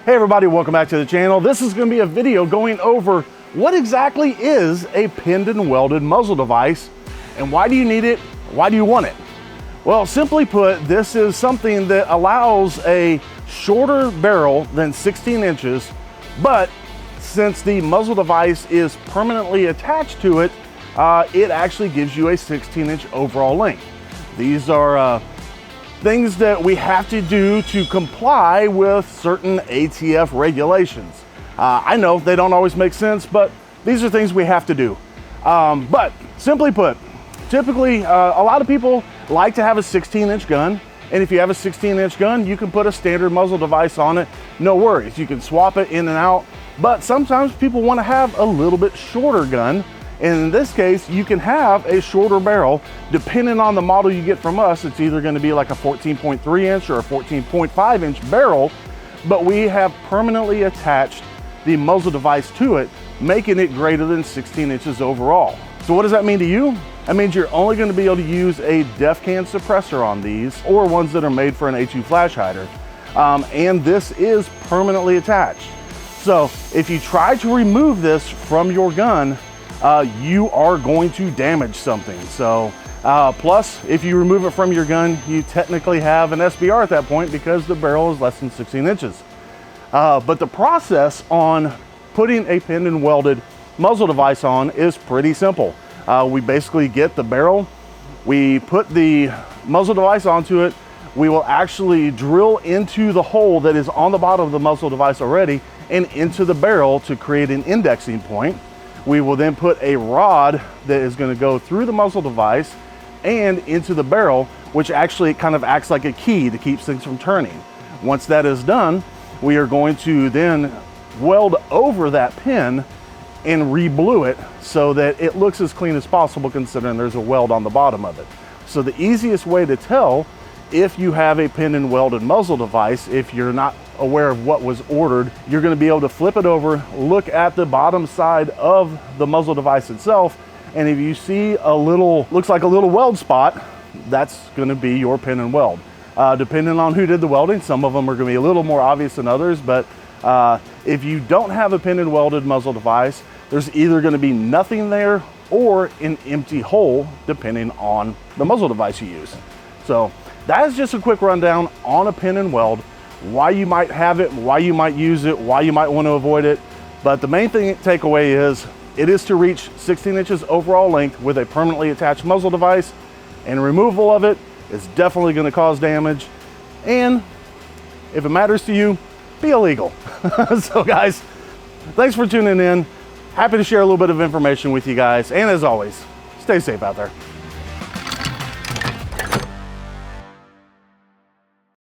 Hey everybody, welcome back to the channel. This is going to be a video going over what exactly is a pinned and welded muzzle device and why do you need it, why do you want it? Well, simply put, this is something that allows a shorter barrel than 16 inches, but since the muzzle device is permanently attached to it, it actually gives you a 16-inch overall length. These are things that we have to do to comply with certain ATF regulations. I know they don't always make sense, but these are things we have to do. But simply put, typically a lot of people like to have a 16-inch gun, and if you have a 16-inch gun, you can put a standard muzzle device on it, no worries. You can swap it in and out, but sometimes people want to have a little bit shorter gun. And in this case, you can have a shorter barrel. Depending on the model you get from us, it's either going to be like a 14.3 inch or a 14.5 inch barrel, but we have permanently attached the muzzle device to it, making it greater than 16 inches overall. So what does that mean to you? That means you're only going to be able to use a def can suppressor on these, or ones that are made for an A2 flash hider. And this is permanently attached. So if you try to remove this from your gun, you are going to damage something. So plus, if you remove it from your gun, you technically have an SBR at that point because the barrel is less than 16 inches. But the process on putting a pinned and welded muzzle device on is pretty simple. We basically get the barrel, we put the muzzle device onto it, we will actually drill into the hole that is on the bottom of the muzzle device already and into the barrel to create an indexing point. We will then put a rod that is going to go through the muzzle device and into the barrel, which actually kind of acts like a key to keep things from turning. Once that is done, we are going to then weld over that pin and re-blue it so that it looks as clean as possible, considering there's a weld on the bottom of it. So the easiest way to tell if you have a pinned and welded muzzle device, if you're not aware of what was ordered, you're going to be able to flip it over, look at the bottom side of the muzzle device itself, and if you see a little, looks like a little weld spot, that's going to be your pin and weld. Depending on who did the welding, some of them are going to be a little more obvious than others, but if you don't have a pinned and welded muzzle device, there's either going to be nothing there or an empty hole, depending on the muzzle device you use. So that is just a quick rundown on a pin and weld, why you might have it, why you might use it, why you might want to avoid it. But the main thing takeaway is it is to reach 16 inches overall length with a permanently attached muzzle device, and removal of it is definitely going to cause damage. And if it matters to you, be illegal. So guys, thanks for tuning in. Happy to share a little bit of information with you guys. And as always, stay safe out there.